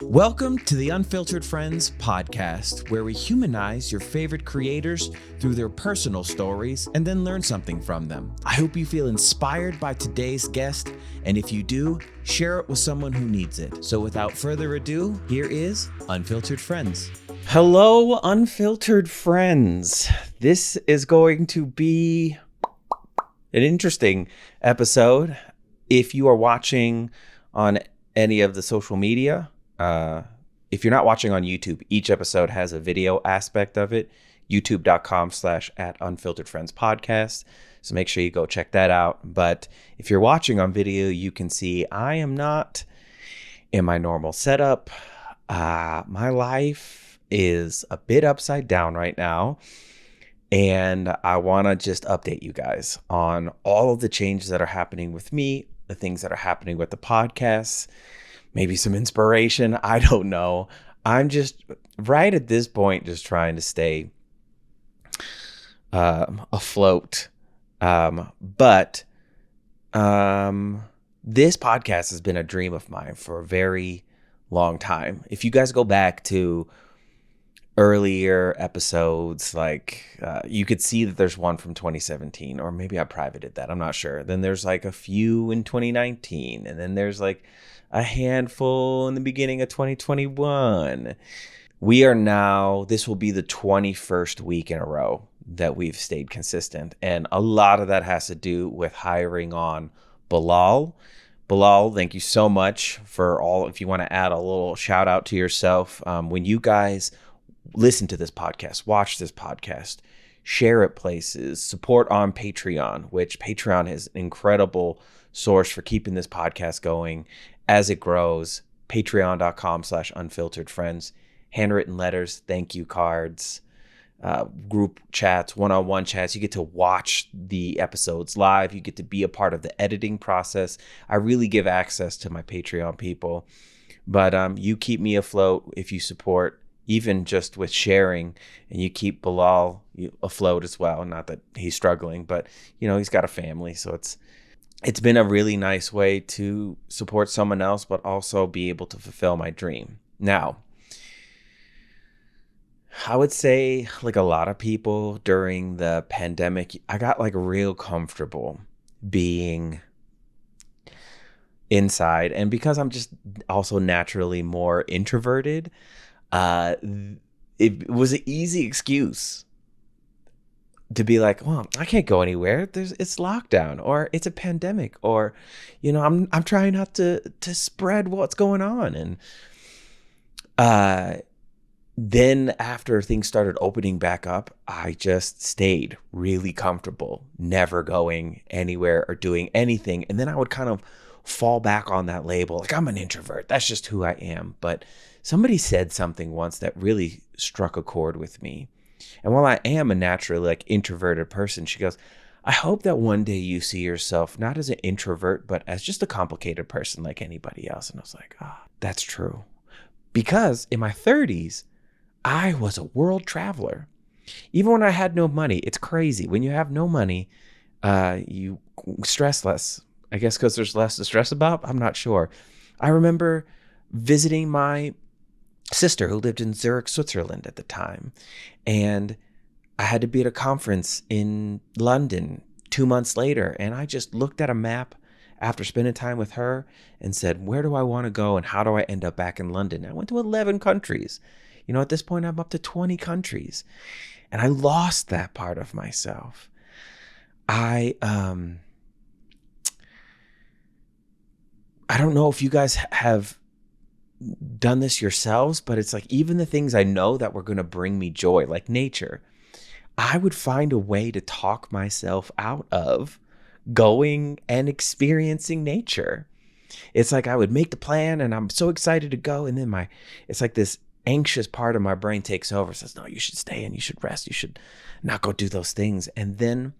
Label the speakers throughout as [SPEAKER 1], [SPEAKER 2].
[SPEAKER 1] Welcome to the Unfiltered Friends podcast, where we humanize your favorite creators through their personal stories and then learn something from them. I hope you feel inspired by today's guest, and if you do, share it with someone who needs it. So without further ado, here is Unfiltered Friends. Hello, Unfiltered Friends. This is going to be an interesting episode. If you are watching on any of the social media, if you're not watching on YouTube, each episode has a video aspect of it, youtube.com/@unfilteredfriendspodcast. So make sure you go check that out. But if you're watching on video, you can see I am not in my normal setup. My life is a bit upside down right now. And I want to just update you guys on all of the changes that are happening with me, the things that are happening with the podcast. Maybe some inspiration. I don't know. I'm just right at this point, just trying to stay afloat. But this podcast has been a dream of mine for a very long time. If you guys go back to earlier episodes, you could see that there's one from 2017, or maybe I privated that. I'm not sure. Then there's like a few in 2019, and then there's like a handful in the beginning of 2021. This will be the 21st week in a row that we've stayed consistent. And a lot of that has to do with hiring on Bilal. Bilal, thank you so much for all. If you want to add a little shout out to yourself, when you guys listen to this podcast, watch this podcast, share it places, support on Patreon, which Patreon is an incredible source for keeping this podcast going as it grows. Patreon.com/unfilteredfriends, handwritten letters, thank you cards, group chats, one-on-one chats. You get to watch the episodes live. You get to be a part of the editing process. I really give access to my Patreon people, but you keep me afloat if you support, even just with sharing, and you keep Bilal afloat as well. Not that he's struggling, but he's got a family, so it's been a really nice way to support someone else, but also be able to fulfill my dream. Now, I would say, like a lot of people during the pandemic, I got real comfortable being inside. And because I'm just also naturally more introverted, it was an easy excuse to be like, well, I can't go anywhere. It's lockdown, or it's a pandemic, or I'm trying not to spread what's going on. And then after things started opening back up, I just stayed really comfortable, never going anywhere or doing anything. And then I would kind of fall back on that label, like I'm an introvert. That's just who I am. But somebody said something once that really struck a chord with me. And while I am a naturally introverted person, she goes, I hope that one day you see yourself not as an introvert, but as just a complicated person like anybody else. And I was like, that's true. Because in my 30s, I was a world traveler. Even when I had no money, it's crazy. When you have no money, you stress less. I guess because there's less to stress about. I'm not sure. I remember visiting my sister who lived in Zurich, Switzerland at the time. And I had to be at a conference in London 2 months later. And I just looked at a map after spending time with her and said, where do I want to go? And how do I end up back in London? I went to 11 countries. At this point, I'm up to 20 countries. And I lost that part of myself. I don't know if you guys have done this yourselves, but it's even the things I know that were going to bring me joy, like nature, I would find a way to talk myself out of going and experiencing nature. It's I would make the plan and I'm so excited to go. And then it's this anxious part of my brain takes over, says, no, you should stay and you should rest. You should not go do those things. And then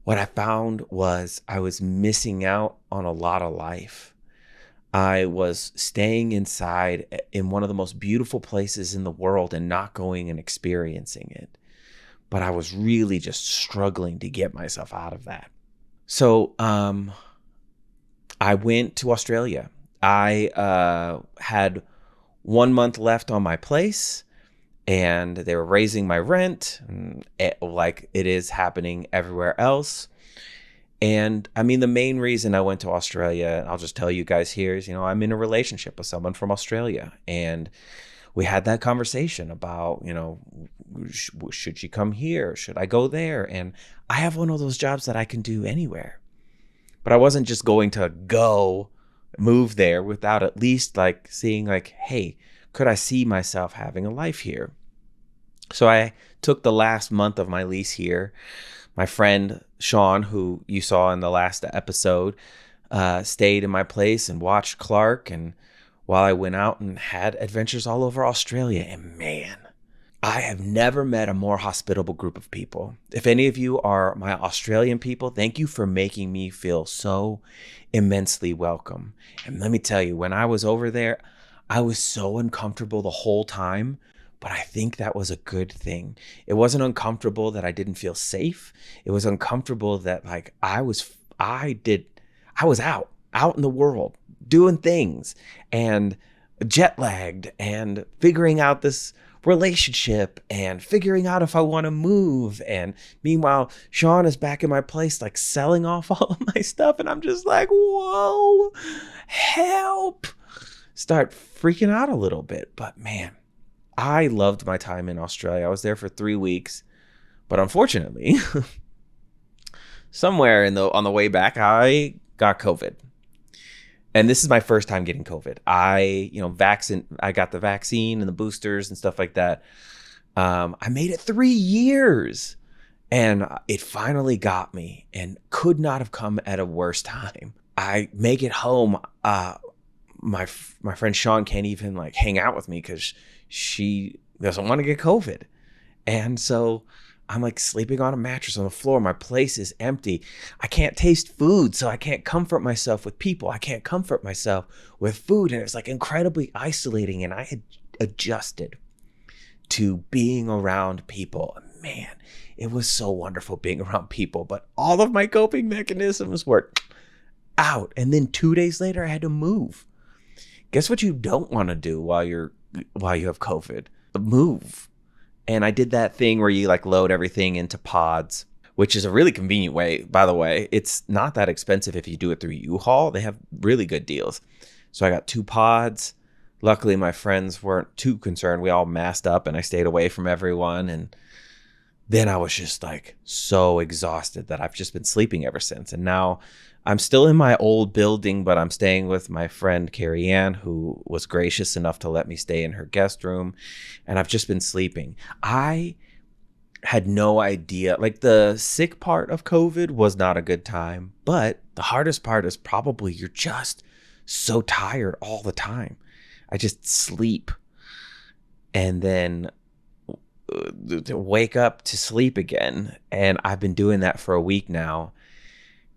[SPEAKER 1] what I found was I was missing out on a lot of life. I was staying inside in one of the most beautiful places in the world and not going and experiencing it. But I was really just struggling to get myself out of that. So I went to Australia. I had 1 month left on my place, and they were raising my rent, like it is happening everywhere else. And I mean, the main reason I went to Australia, I'll just tell you guys here, is, I'm in a relationship with someone from Australia. And we had that conversation about, should she come here? Should I go there? And I have one of those jobs that I can do anywhere. But I wasn't just going to go move there without at least like seeing like, hey, could I see myself having a life here? So I took the last month of my lease here. My friend Sean, who you saw in the last episode, stayed in my place and watched Clark. And while I went out and had adventures all over Australia, and man, I have never met a more hospitable group of people. If any of you are my Australian people, thank you for making me feel so immensely welcome. And let me tell you, when I was over there, I was so uncomfortable the whole time, but I think that was a good thing. It wasn't uncomfortable that I didn't feel safe. It was uncomfortable that like I was out in the world doing things and jet lagged and figuring out this relationship and figuring out if I want to move. And meanwhile, Sean is back in my place, like selling off all of my stuff. And I'm just like, whoa, help. Start freaking out a little bit. But man, I loved my time in Australia. I was there for 3 weeks, but unfortunately, somewhere on the way back, I got COVID. And this is my first time getting COVID. I got the vaccine and the boosters and stuff like that. I made it 3 years, and it finally got me, and could not have come at a worse time. I make it home. My friend Sean can't even like hang out with me because she doesn't want to get COVID. And so I'm like sleeping on a mattress on the floor. My place is empty. I can't taste food, so I can't comfort myself with people. I can't comfort myself with food. And it's like incredibly isolating. And I had adjusted to being around people. Man, it was so wonderful being around people, but all of my coping mechanisms were out. And then 2 days later, I had to move. Guess what you don't want to do while you have COVID? Move. And I did that thing where you like load everything into pods, which is a really convenient way. By the way, it's not that expensive if you do it through U-Haul. They have really good deals. So I got 2 pods. Luckily, my friends weren't too concerned. We all masked up and I stayed away from everyone. And then I was just like so exhausted that I've just been sleeping ever since. And now I'm still in my old building, but I'm staying with my friend Carrie Ann, who was gracious enough to let me stay in her guest room. And I've just been sleeping. I had no idea. Like, the sick part of COVID was not a good time, but the hardest part is probably you're just so tired all the time. I just sleep and then wake up to sleep again. And I've been doing that for a week now.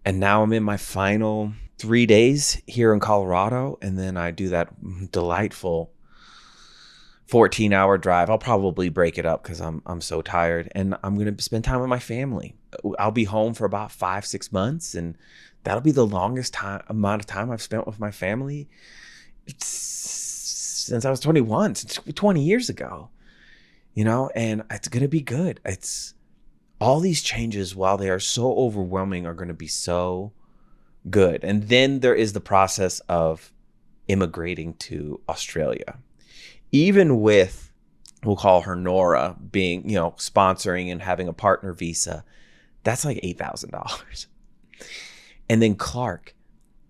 [SPEAKER 1] And now I'm in my final 3 days here in Colorado. And then I do that delightful 14-hour drive. I'll probably break it up because I'm so tired. And I'm going to spend time with my family. I'll be home for about 5-6 months. And that'll be the longest amount of time I've spent with my family since I was 21, since 20 years ago. And it's going to be good. It's all these changes, while they are so overwhelming, are going to be so good. And then there is the process of immigrating to Australia. Even with, we'll call her Nora, being, sponsoring and having a partner visa, that's like $8,000. And then Clark,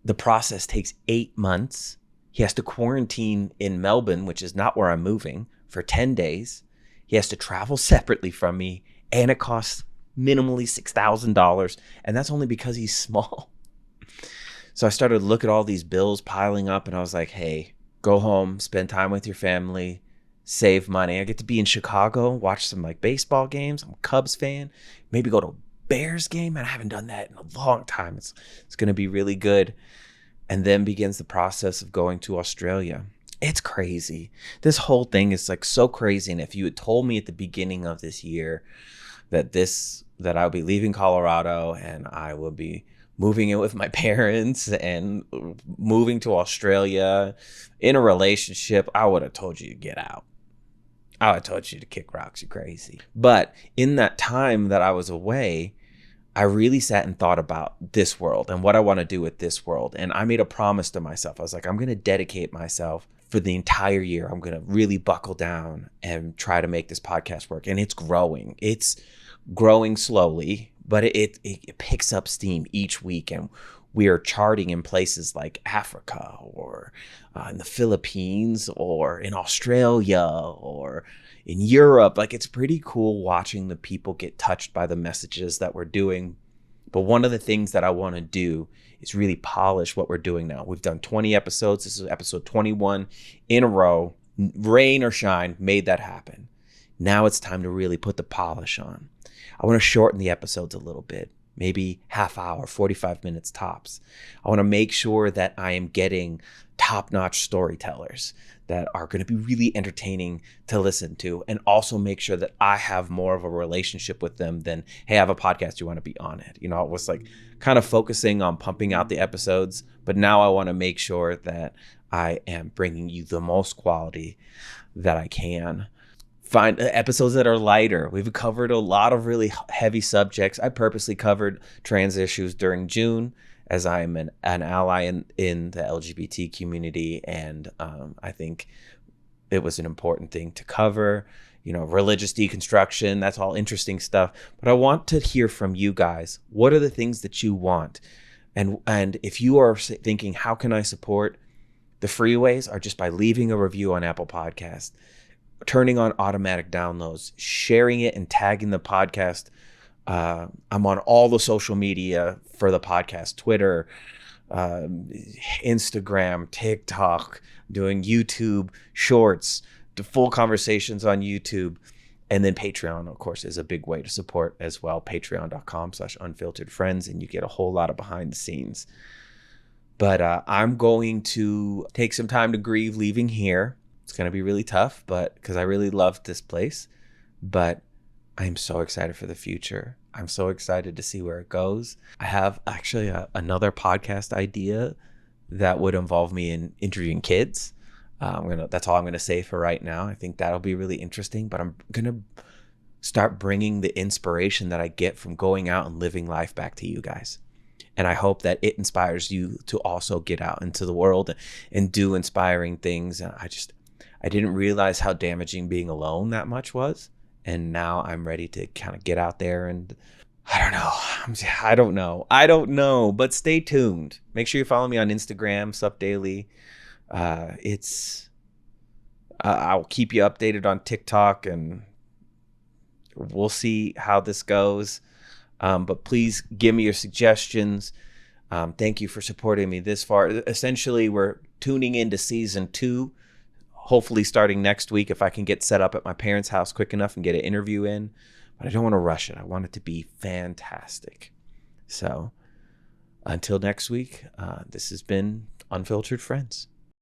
[SPEAKER 1] the process takes 8 months. He has to quarantine in Melbourne, which is not where I'm moving, for 10 days. He has to travel separately from me, and it costs minimally $6,000. And that's only because he's small. So I started to look at all these bills piling up, and I was like, hey, go home, spend time with your family, save money. I get to be in Chicago, watch some like baseball games. I'm a Cubs fan. Maybe go to a Bears game. And I haven't done that in a long time. It's going to be really good. And then begins the process of going to Australia. It's crazy. This whole thing is like so crazy. And if you had told me at the beginning of this year that I'll be leaving Colorado and I will be moving in with my parents and moving to Australia in a relationship, I would have told you to get out. I would have told you to kick rocks, you crazy. But in that time that I was away, I really sat and thought about this world and what I want to do with this world. And I made a promise to myself. I was like, I'm going to dedicate myself for the entire year. I'm going to really buckle down and try to make this podcast work. And it's growing. It's growing slowly, but it picks up steam each week. And we are charting in places like Africa or in the Philippines or in Australia or in Europe. Like, it's pretty cool watching the people get touched by the messages that we're doing. But one of the things that I want to do is really polish what we're doing now. We've done 20 episodes. This is episode 21 in a row. Rain or shine, made that happen. Now it's time to really put the polish on. I want to shorten the episodes a little bit, maybe half hour, 45 minutes tops. I want to make sure that I am getting top-notch storytellers that are going to be really entertaining to listen to, and also make sure that I have more of a relationship with them than, hey, I have a podcast, you want to be on it? You know, it was like kind of focusing on pumping out the episodes, but now I want to make sure that I am bringing you the most quality that I can. Find episodes that are lighter. We've covered a lot of really heavy subjects. I purposely covered trans issues during June, as I'm an ally in the LGBT community, and I think it was an important thing to cover. You know, religious deconstruction, that's all interesting stuff. But I want to hear from you guys. What are the things that you want? And if you are thinking, how can I support? The free ways are just by leaving a review on Apple Podcasts, turning on automatic downloads, sharing it and tagging the podcast. I'm on all the social media for the podcast, Twitter, Instagram, TikTok, doing YouTube shorts, the full conversations on YouTube. And then Patreon, of course, is a big way to support as well. Patreon.com/unfilteredfriends. And you get a whole lot of behind the scenes. But I'm going to take some time to grieve leaving here. It's going to be really tough, but because I really loved this place. But I'm so excited for the future. I'm so excited to see where it goes. I have actually another podcast idea that would involve me in interviewing kids. That's all I'm going to say for right now. I think that'll be really interesting, but I'm going to start bringing the inspiration that I get from going out and living life back to you guys. And I hope that it inspires you to also get out into the world and do inspiring things. And I didn't realize how damaging being alone that much was. And now I'm ready to kind of get out there and I don't know, but stay tuned. Make sure you follow me on Instagram, supdaily. I'll keep you updated on TikTok and we'll see how this goes. But please give me your suggestions. Thank you for supporting me this far. Essentially, we're tuning into season 2. Hopefully starting next week if I can get set up at my parents' house quick enough and get an interview in. But I don't want to rush it. I want it to be fantastic. So until next week, this has been Unfiltered Friends.